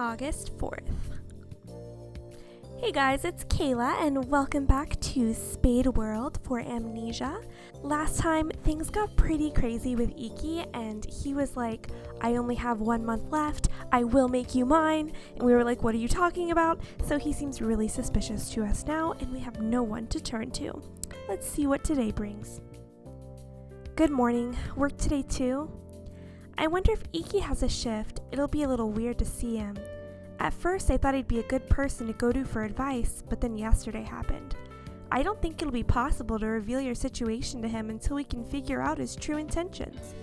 August 4th. Hey guys, it's Kayla and welcome back to Spade World for Amnesia. Last time, things got pretty crazy with Ikki and he was like, I only have 1 month left, I will make you mine. And we were like, what are you talking about? So he seems really suspicious to us now and we have no one to turn to. Let's see what today brings. Good morning, work today too? I wonder if Ikki has a shift. It'll be a little weird to see him. At first, I thought he'd be a good person to go to for advice, but then yesterday happened. I don't think it'll be possible to reveal your situation to him until we can figure out his true intentions.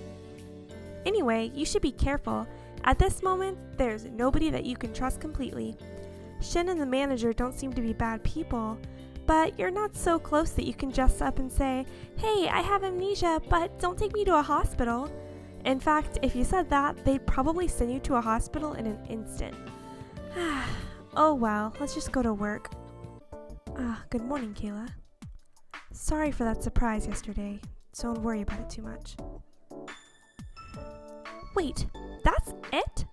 Anyway, you should be careful. At this moment, there's nobody that you can trust completely. Shin and the manager don't seem to be bad people, but you're not so close that you can just up and say, hey, I have amnesia, but don't take me to a hospital. In fact, if you said that, they'd probably send you to a hospital in an instant. Oh well, let's just go to work. Good morning, Kayla. Sorry for that surprise yesterday. Don't worry about it too much. Wait, that's it?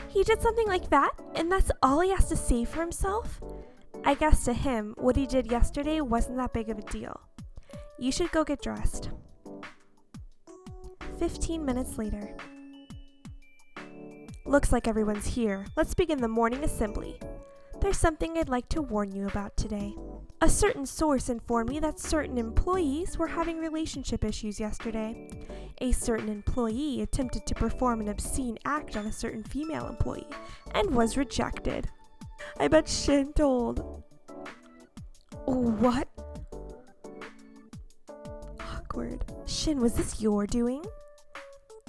He did something like that, and that's all he has to say for himself? I guess to him, what he did yesterday wasn't that big of a deal. You should go get dressed. 15 minutes later. Looks like everyone's here. Let's begin the morning assembly. There's something I'd like to warn you about today. A certain source informed me that certain employees were having relationship issues yesterday. A certain employee attempted to perform an obscene act on a certain female employee and was rejected. I bet Shin told. What? Awkward. Shin, was this your doing?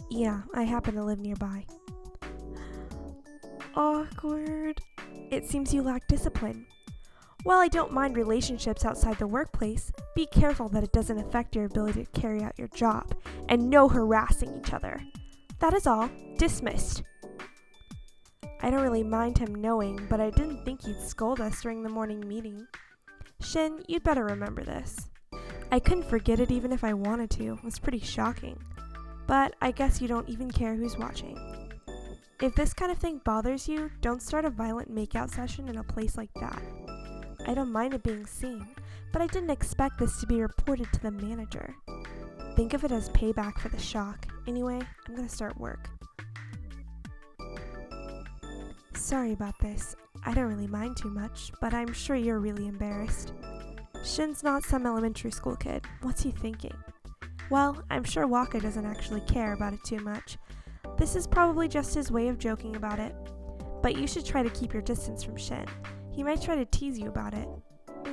Yeah, I happen to live nearby. Awkward. It seems you lack discipline. While I don't mind relationships outside the workplace, be careful that it doesn't affect your ability to carry out your job, and no harassing each other. That is all. Dismissed. I don't really mind him knowing, but I didn't think he'd scold us during the morning meeting. Shin, you'd better remember this. I couldn't forget it even if I wanted to. It was pretty shocking. But I guess you don't even care who's watching. If this kind of thing bothers you, don't start a violent makeout session in a place like that. I don't mind it being seen, but I didn't expect this to be reported to the manager. Think of it as payback for the shock. Anyway, I'm gonna start work. Sorry about this. I don't really mind too much, but I'm sure you're really embarrassed. Shin's not some elementary school kid. What's he thinking? Well, I'm sure Waka doesn't actually care about it too much. This is probably just his way of joking about it. But you should try to keep your distance from Shin. He might try to tease you about it.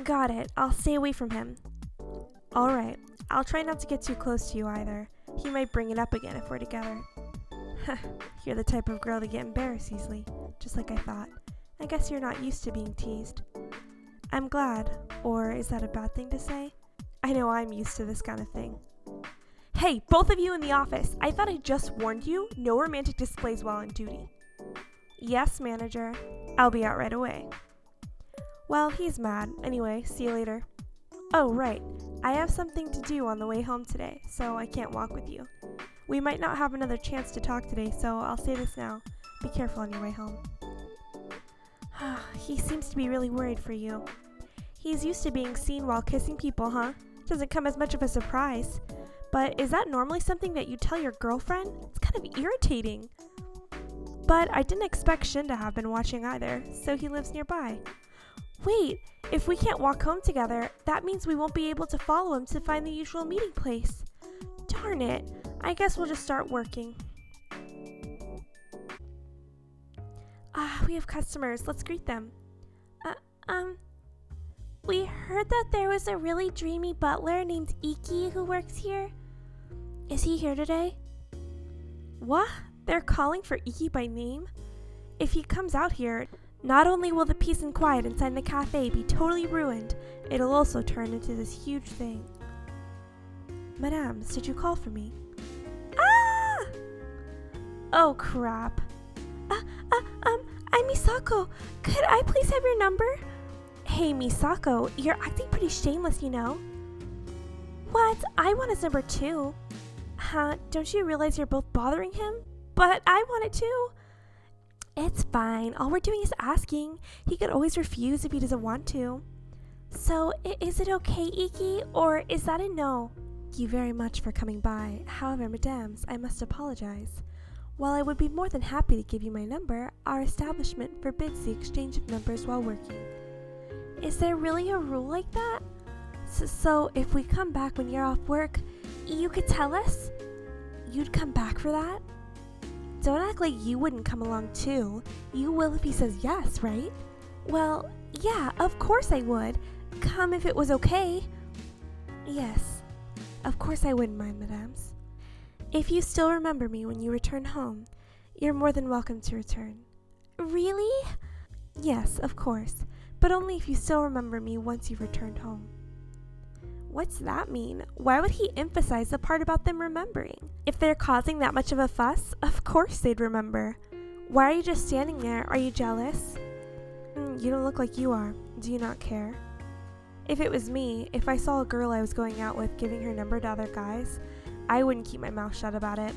Got it. I'll stay away from him. Alright. I'll try not to get too close to you either. He might bring it up again if we're together. You're the type of girl to get embarrassed easily. Just like I thought. I guess you're not used to being teased. I'm glad. Or is that a bad thing to say? I know I'm used to this kind of thing. Hey, both of you in the office, I thought I just warned you, no romantic displays while on duty. Yes, manager. I'll be out right away. Well, he's mad. Anyway, see you later. Oh, right. I have something to do on the way home today, so I can't walk with you. We might not have another chance to talk today, so I'll say this now. Be careful on your way home. He seems to be really worried for you. He's used to being seen while kissing people, huh? Doesn't come as much of a surprise. But is that normally something that you tell your girlfriend? It's kind of irritating. But I didn't expect Shin to have been watching either, so he lives nearby. Wait, if we can't walk home together, that means we won't be able to follow him to find the usual meeting place. Darn it, I guess we'll just start working. We have customers, let's greet them. We heard that there was a really dreamy butler named Ikki who works here. Is he here today? What? They're calling for Ikki by name? If he comes out here, not only will the peace and quiet inside the cafe be totally ruined, it'll also turn into this huge thing. Madame, did you call for me? Ah! Oh crap. I'm Misako. Could I please have your number? Hey Misako, you're acting pretty shameless, you know. What? I want his number too. Don't you realize you're both bothering him? But I want it too. It's fine. All we're doing is asking. He could always refuse if he doesn't want to. So, is it okay, Ikki, or is that a no? Thank you very much for coming by. However, mesdames, I must apologize. While I would be more than happy to give you my number, our establishment forbids the exchange of numbers while working. Is there really a rule like that? So if we come back when you're off work, you could tell us? You'd come back for that? Don't act like you wouldn't come along too. You will if he says yes, right? Well, yeah, of course I would. Come if it was okay. Yes, of course I wouldn't mind, mesdames. If you still remember me when you return home, you're more than welcome to return. Really? Yes, of course, but only if you still remember me once you've returned home. What's that mean? Why would he emphasize the part about them remembering? If they're causing that much of a fuss, of course they'd remember. Why are you just standing there? Are you jealous? You don't look like you are. Do you not care? If it was me, if I saw a girl I was going out with giving her number to other guys, I wouldn't keep my mouth shut about it.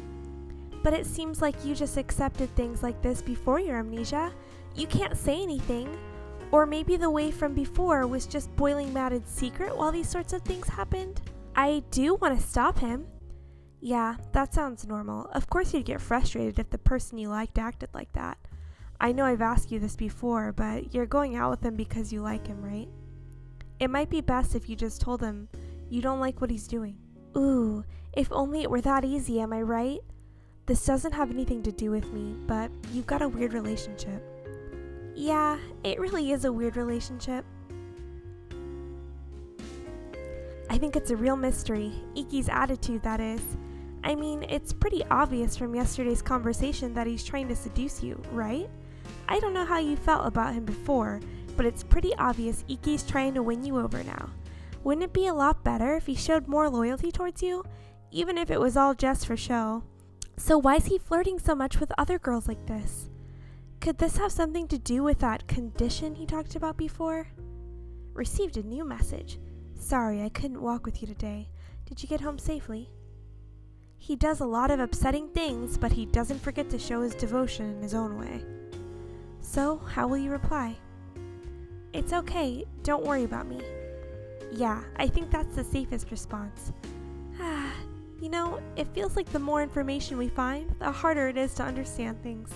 But it seems like you just accepted things like this before your amnesia. You can't say anything. Or maybe the way from before was just boiling mad in secret while these sorts of things happened. I do want to stop him. Yeah, that sounds normal. Of course you'd get frustrated if the person you liked acted like that. I know I've asked you this before, but you're going out with him because you like him, right? It might be best if you just told him you don't like what he's doing. Ooh, if only it were that easy, am I right? This doesn't have anything to do with me, but you've got a weird relationship. Yeah, it really is a weird relationship. I think it's a real mystery. Ikki's attitude, that is. I mean, it's pretty obvious from yesterday's conversation that he's trying to seduce you, right? I don't know how you felt about him before, but it's pretty obvious Ikki's trying to win you over now. Wouldn't it be a lot better if he showed more loyalty towards you, even if it was all just for show? So why is he flirting so much with other girls like this? Could this have something to do with that condition he talked about before? Received a new message. Sorry, I couldn't walk with you today. Did you get home safely? He does a lot of upsetting things, but he doesn't forget to show his devotion in his own way. So, how will you reply? It's okay, don't worry about me. Yeah, I think that's the safest response. You know, it feels like the more information we find, the harder it is to understand things.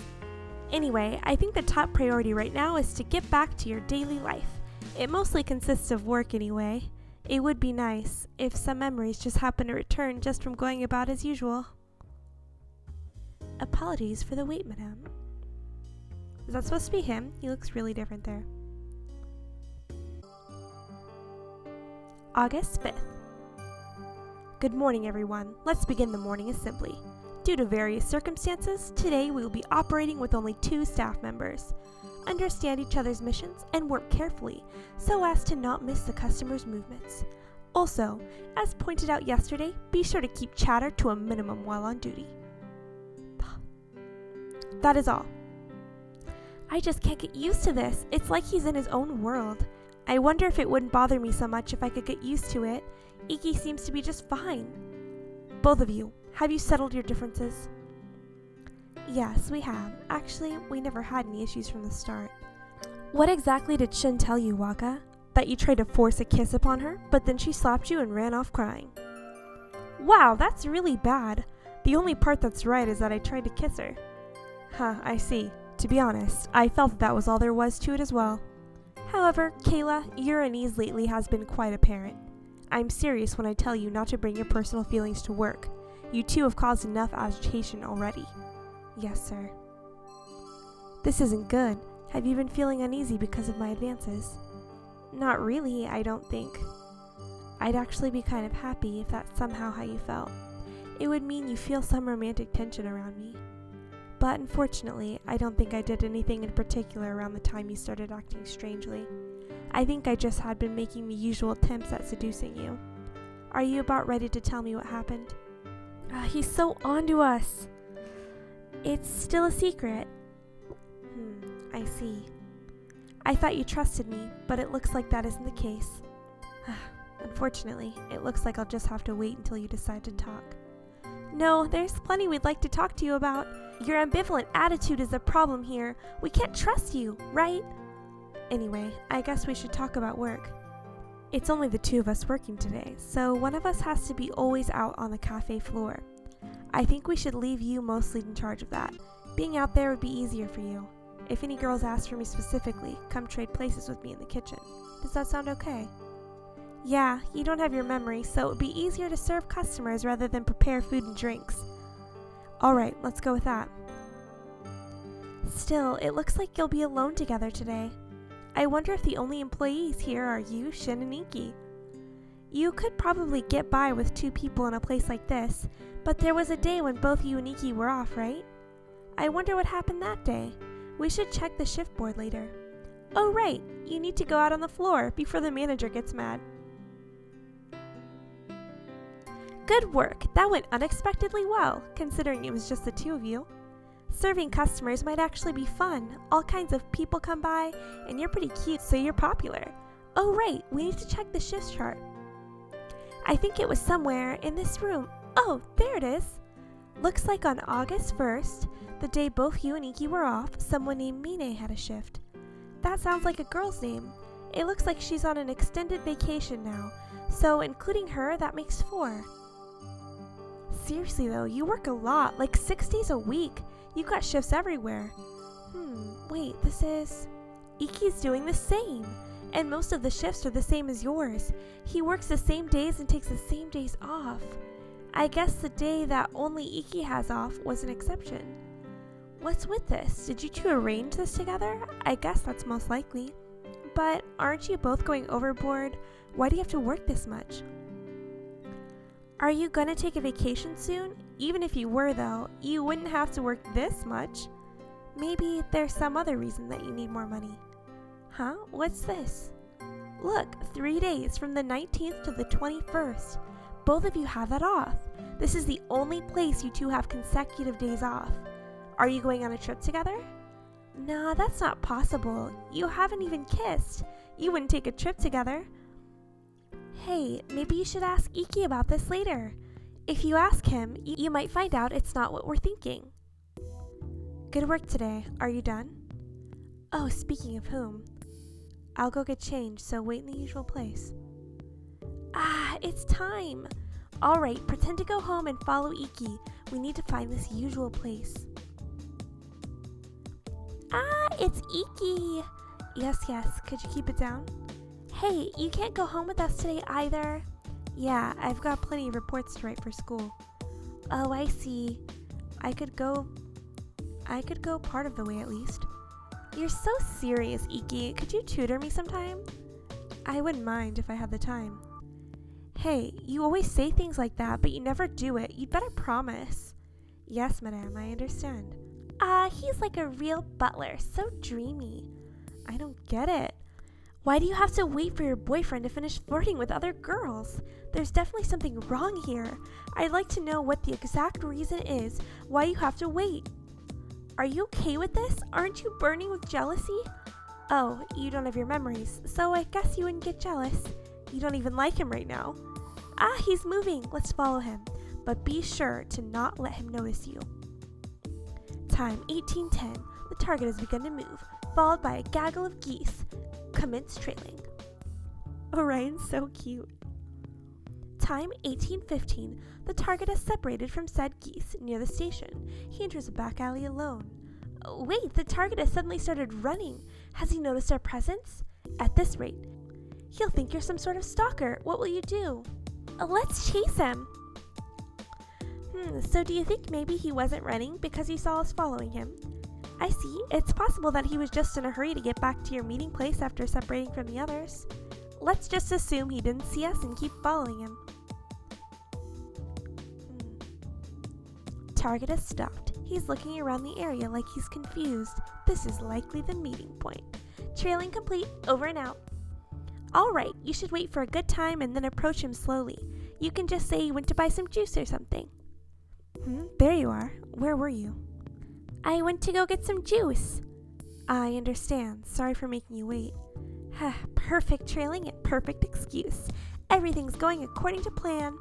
Anyway, I think the top priority right now is to get back to your daily life. It mostly consists of work anyway. It would be nice if some memories just happen to return just from going about as usual. Apologies for the wait, madame. Is that supposed to be him? He looks really different there. August 5th. Good morning, everyone. Let's begin the morning as simply. Due to various circumstances, today we will be operating with only 2 staff members. Understand each other's missions and work carefully so as to not miss the customer's movements. Also, as pointed out yesterday, be sure to keep chatter to a minimum while on duty. That is all. I just can't get used to this. It's like he's in his own world. I wonder if it wouldn't bother me so much if I could get used to it. Ikki seems to be just fine. Both of you, have you settled your differences? Yes, we have. Actually, we never had any issues from the start. What exactly did Shin tell you, Waka? That you tried to force a kiss upon her, but then she slapped you and ran off crying. Wow, that's really bad. The only part that's right is that I tried to kiss her. Huh, I see. To be honest, I felt that was all there was to it as well. However, Kayla, your unease lately has been quite apparent. I'm serious when I tell you not to bring your personal feelings to work. You two have caused enough agitation already. Yes, sir. This isn't good. Have you been feeling uneasy because of my advances? Not really, I don't think. I'd actually be kind of happy if that's somehow how you felt. It would mean you feel some romantic tension around me. But unfortunately, I don't think I did anything in particular around the time you started acting strangely. I think I just had been making the usual attempts at seducing you. Are you about ready to tell me what happened? He's so onto us. It's still a secret. I see. I thought you trusted me, but it looks like that isn't the case. Unfortunately, it looks like I'll just have to wait until you decide to talk. No, there's plenty we'd like to talk to you about. Your ambivalent attitude is the problem here. We can't trust you, right? Anyway, I guess we should talk about work. It's only the two of us working today, so one of us has to be always out on the cafe floor. I think we should leave you mostly in charge of that. Being out there would be easier for you. If any girls ask for me specifically, come trade places with me in the kitchen. Does that sound okay? Yeah, you don't have your memory, so it would be easier to serve customers rather than prepare food and drinks. Alright, let's go with that. Still, it looks like you'll be alone together today. I wonder if the only employees here are you, Shin, and Ikki. You could probably get by with two people in a place like this, but there was a day when both you and Ikki were off, right? I wonder what happened that day. We should check the shift board later. Oh right, you need to go out on the floor before the manager gets mad. Good work, that went unexpectedly well, considering it was just the two of you. Serving customers might actually be fun. All kinds of people come by, and you're pretty cute, so you're popular. Oh right, we need to check the shift chart. I think it was somewhere in this room. Oh, there it is. Looks like on August 1st, the day both you and Ikki were off, someone named Mine had a shift. That sounds like a girl's name. It looks like she's on an extended vacation now, so including her, that makes 4. Seriously though, you work a lot, like 6 days a week. You've got shifts everywhere. Wait, this is... Ikki's doing the same, and most of the shifts are the same as yours. He works the same days and takes the same days off. I guess the day that only Ikki has off was an exception. What's with this? Did you two arrange this together? I guess that's most likely. But aren't you both going overboard? Why do you have to work this much? Are you gonna take a vacation soon? Even if you were though, you wouldn't have to work this much. Maybe there's some other reason that you need more money. Huh? What's this? Look, 3 days from the 19th to the 21st. Both of you have that off. This is the only place you two have consecutive days off. Are you going on a trip together? Nah, that's not possible. You haven't even kissed. You wouldn't take a trip together. Hey, maybe you should ask Ikki about this later. If you ask him, you might find out it's not what we're thinking. Good work today. Are you done? Oh, speaking of whom, I'll go get changed, so wait in the usual place. Ah, it's time. Alright, pretend to go home and follow Ikki. We need to find this usual place. Ah, it's Ikki. Yes, could you keep it down? Hey, you can't go home with us today either. Yeah, I've got plenty of reports to write for school. Oh, I see. I could go part of the way at least. You're so serious, Ikki. Could you tutor me sometime? I wouldn't mind if I had the time. Hey, you always say things like that, but you never do it. You'd better promise. Yes, madame, I understand. He's like a real butler, so dreamy. I don't get it. Why do you have to wait for your boyfriend to finish flirting with other girls? There's definitely something wrong here. I'd like to know what the exact reason is why you have to wait. Are you okay with this? Aren't you burning with jealousy? Oh, you don't have your memories, so I guess you wouldn't get jealous. You don't even like him right now. He's moving. Let's follow him. But be sure to not let him notice you. Time 18:10. The target has begun to move, followed by a gaggle of geese. Commence trailing. Orion's so cute. Time 18:15. The target has separated from said geese near the station. He enters a back alley alone. Wait, the target has suddenly started running. Has he noticed our presence? At this rate, he'll think you're some sort of stalker. What will you do? Let's chase him. So do you think maybe he wasn't running because he saw us following him? I see. It's possible that he was just in a hurry to get back to your meeting place after separating from the others. Let's just assume he didn't see us and keep following him. Target has stopped. He's looking around the area like he's confused. This is likely the meeting point. Trailing complete. Over and out. Alright, you should wait for a good time and then approach him slowly. You can just say you went to buy some juice or something. There you are. Where were you? I went to go get some juice. I understand. Sorry for making you wait. Perfect trailing and perfect excuse. Everything's going according to plan.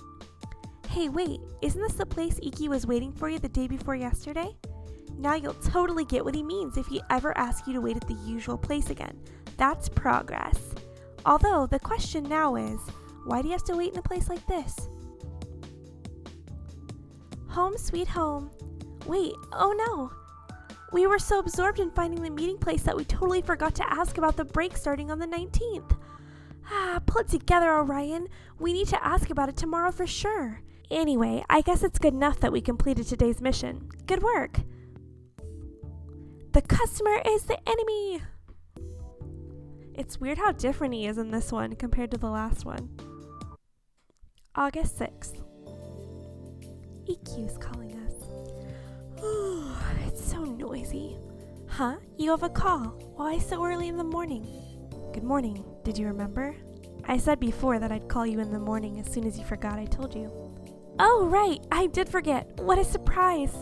Hey, wait. Isn't this the place Ikki was waiting for you the day before yesterday? Now you'll totally get what he means if he ever asks you to wait at the usual place again. That's progress. Although, the question now is, why do you have to wait in a place like this? Home sweet home. Wait, oh no. We were so absorbed in finding the meeting place that we totally forgot to ask about the break starting on the 19th. Pull it together, Orion. We need to ask about it tomorrow for sure. Anyway, I guess it's good enough that we completed today's mission. Good work. The customer is the enemy. It's weird how different he is in this one compared to the last one. August 6th. EQ's calling us. It's so noisy. Huh? You have a call. Why so early in the morning? Good morning. Did you remember? I said before that I'd call you in the morning as soon as you forgot I told you. Oh, right. I did forget. What a surprise.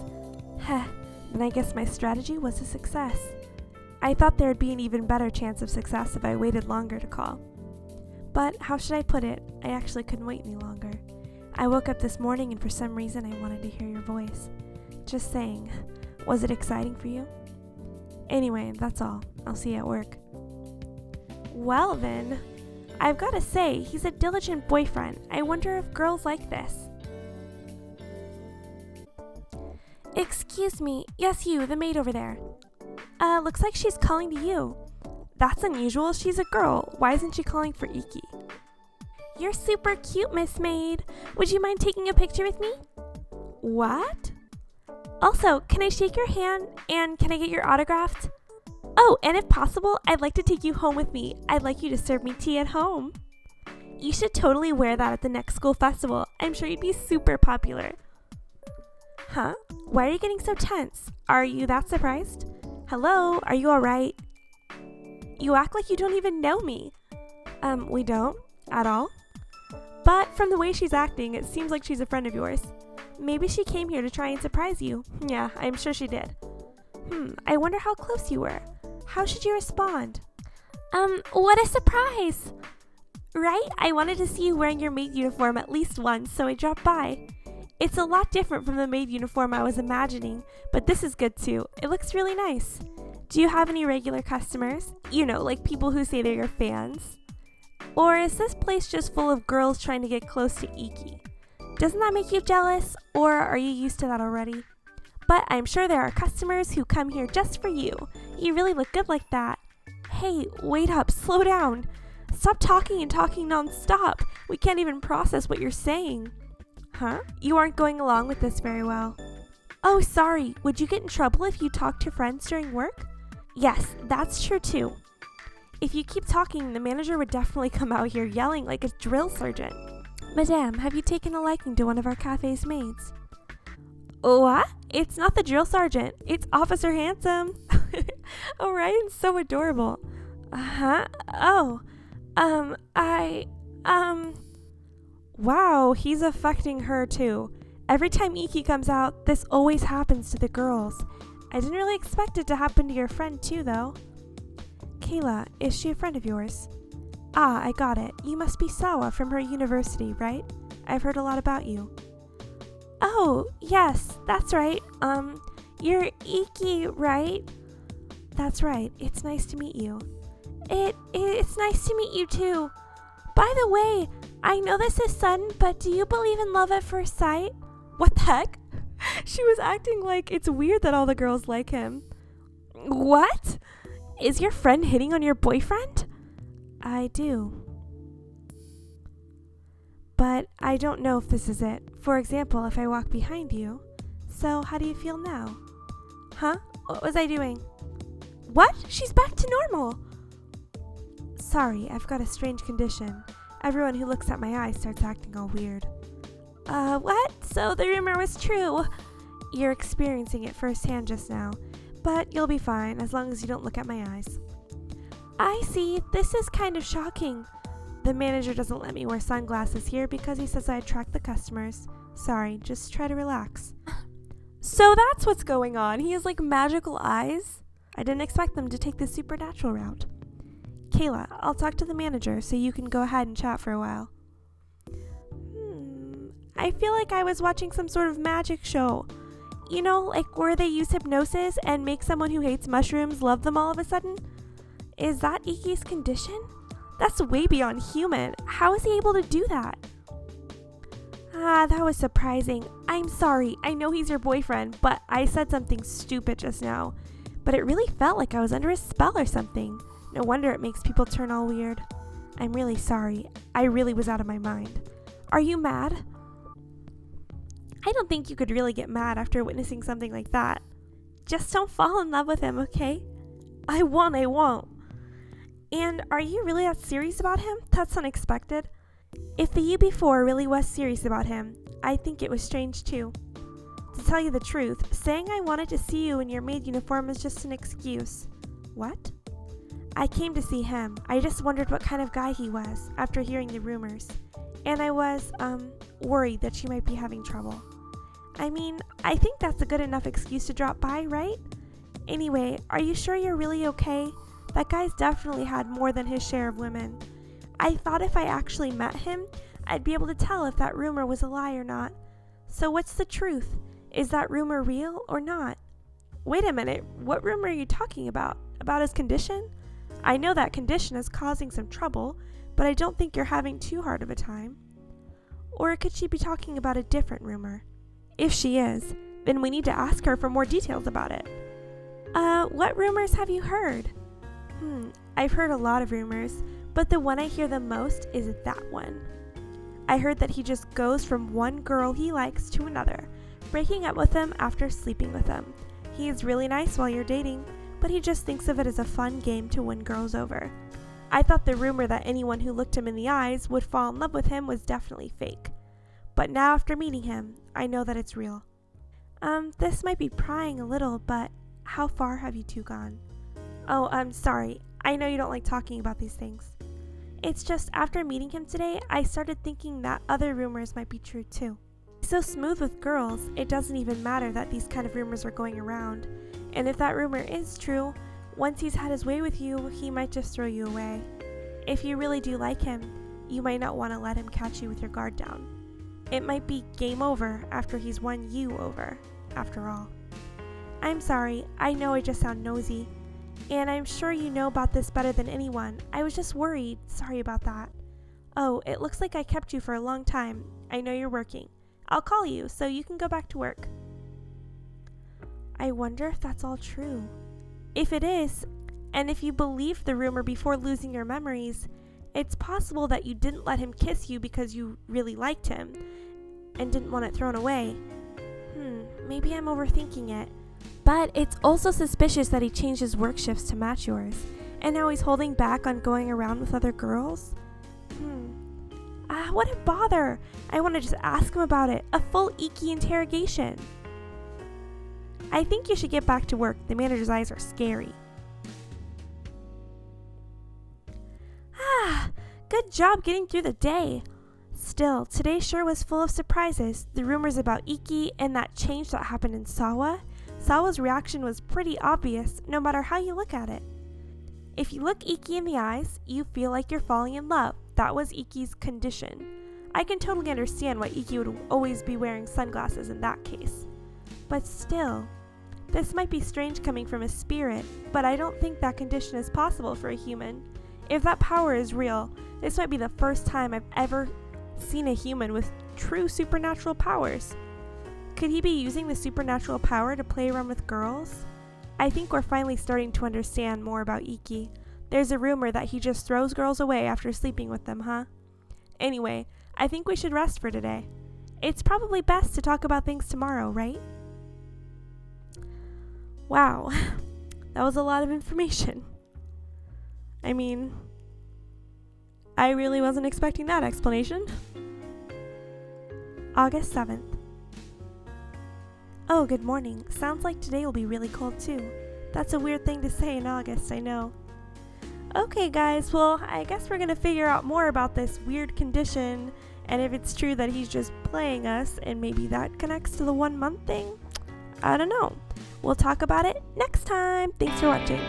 Then I guess my strategy was a success. I thought there would be an even better chance of success if I waited longer to call. But how should I put it? I actually couldn't wait any longer. I woke up this morning and for some reason I wanted to hear your voice. Just saying. Was it exciting for you? Anyway, that's all. I'll see you at work. Well then, I've got to say, he's a diligent boyfriend. I wonder if girls like this. Excuse me. Yes, you, the maid over there. Looks like she's calling to you. That's unusual. She's a girl. Why isn't she calling for Ikki? You're super cute, Miss Maid. Would you mind taking a picture with me? What? Also, can I shake your hand and can I get your autograph? Oh, and if possible, I'd like to take you home with me. I'd like you to serve me tea at home. You should totally wear that at the next school festival. I'm sure you'd be super popular. Huh? Why are you getting so tense? Are you that surprised? Hello? Are you alright? You act like you don't even know me. We don't. At all. But from the way she's acting, it seems like she's a friend of yours. Maybe she came here to try and surprise you. Yeah, I'm sure she did. I wonder how close you were. How should you respond? What a surprise! Right? I wanted to see you wearing your maid uniform at least once, so I dropped by. It's a lot different from the maid uniform I was imagining, but this is good too. It looks really nice. Do you have any regular customers? You know, like people who say they're your fans? Or is this place just full of girls trying to get close to Ikki? Doesn't that make you jealous, or are you used to that already? But I'm sure there are customers who come here just for you. You really look good like that. Hey, wait up, slow down. Stop talking and talking non-stop. We can't even process what you're saying. Huh? You aren't going along with this very well. Oh, sorry. Would you get in trouble if you talked to friends during work? Yes, that's true too. If you keep talking, the manager would definitely come out here yelling like a drill sergeant. Madame, have you taken a liking to one of our cafe's maids? What? It's not the drill sergeant. It's Officer Handsome. Orion's so adorable. Oh. Wow, he's affecting her too. Every time Ikki comes out, this always happens to the girls. I didn't really expect it to happen to your friend too, though. Kayla, is she a friend of yours? Ah, I got it. You must be Sawa from her university, right? I've heard a lot about you. Oh, yes, that's right. You're Ikki, right? That's right. It's nice to meet you. It's nice to meet you too. By the way, I know this is sudden, but do you believe in love at first sight? What the heck? She was acting like it's weird that all the girls like him. What? Is your friend hitting on your boyfriend? I do. But I don't know if this is it. For example, if I walk behind you. So, how do you feel now? Huh? What was I doing? What? She's back to normal. Sorry, I've got a strange condition. Everyone who looks at my eyes starts acting all weird. What? So the rumor was true. You're experiencing it firsthand just now. But you'll be fine as long as you don't look at my eyes. I see. This is kind of shocking. The manager doesn't let me wear sunglasses here because he says I attract the customers. Sorry, just try to relax. So that's what's going on. He has like magical eyes. I didn't expect them to take the supernatural route. Kayla, I'll talk to the manager so you can go ahead and chat for a while. I feel like I was watching some sort of magic show. You know, like where they use hypnosis and make someone who hates mushrooms love them all of a sudden? Is that Ikki's condition? That's way beyond human. How is he able to do that? That was surprising. I'm sorry. I know he's your boyfriend, but I said something stupid just now. But it really felt like I was under a spell or something. No wonder it makes people turn all weird. I'm really sorry. I really was out of my mind. Are you mad? I don't think you could really get mad after witnessing something like that. Just don't fall in love with him, okay? I won't. And are you really that serious about him? That's unexpected. If the you before really was serious about him, I think it was strange too. To tell you the truth, saying I wanted to see you in your maid uniform is just an excuse. What? I came to see him. I just wondered what kind of guy he was after hearing the rumors. And I was, worried that you might be having trouble. I mean, I think that's a good enough excuse to drop by, right? Anyway, are you sure you're really okay? That guy's definitely had more than his share of women. I thought if I actually met him, I'd be able to tell if that rumor was a lie or not. So what's the truth? Is that rumor real or not? Wait a minute, what rumor are you talking about? About his condition? I know that condition is causing some trouble, but I don't think you're having too hard of a time. Or could she be talking about a different rumor? If she is, then we need to ask her for more details about it. What rumors have you heard? I've heard a lot of rumors, but the one I hear the most is that one. I heard that he just goes from one girl he likes to another, breaking up with them after sleeping with them. He is really nice while you're dating, but he just thinks of it as a fun game to win girls over. I thought the rumor that anyone who looked him in the eyes would fall in love with him was definitely fake. But now after meeting him, I know that it's real. This might be prying a little, but how far have you two gone? Oh, I'm sorry. I know you don't like talking about these things. It's just after meeting him today, I started thinking that other rumors might be true too. He's so smooth with girls, it doesn't even matter that these kind of rumors are going around. And if that rumor is true, once he's had his way with you, he might just throw you away. If you really do like him, you might not want to let him catch you with your guard down. It might be game over after he's won you over, after all. I'm sorry, I know I just sound nosy. And I'm sure you know about this better than anyone. I was just worried. Sorry about that. Oh, it looks like I kept you for a long time. I know you're working. I'll call you so you can go back to work. I wonder if that's all true. If it is, and if you believed the rumor before losing your memories, it's possible that you didn't let him kiss you because you really liked him and didn't want it thrown away. Maybe I'm overthinking it. But it's also suspicious that he changed his work shifts to match yours, and now he's holding back on going around with other girls? What a bother! I want to just ask him about it. A full Ikki interrogation. I think you should get back to work. The manager's eyes are scary. Good job getting through the day. Still, today sure was full of surprises. The rumors about Ikki and that change that happened in Sawa. Sawa's reaction was pretty obvious, no matter how you look at it. If you look Ikki in the eyes, you feel like you're falling in love. That was Ikki's condition. I can totally understand why Ikki would always be wearing sunglasses in that case. But still, this might be strange coming from a spirit, but I don't think that condition is possible for a human. If that power is real, this might be the first time I've ever seen a human with true supernatural powers. Could he be using the supernatural power to play around with girls? I think we're finally starting to understand more about Ikki. There's a rumor that he just throws girls away after sleeping with them, huh? Anyway, I think we should rest for today. It's probably best to talk about things tomorrow, right? Wow, that was a lot of information. I mean, I really wasn't expecting that explanation. August 7th. Oh, good morning. Sounds like today will be really cold too. That's a weird thing to say in August, I know. Okay guys, well, I guess we're gonna figure out more about this weird condition and if it's true that he's just playing us and maybe that connects to the 1 month thing. I don't know. We'll talk about it next time. Thanks for watching.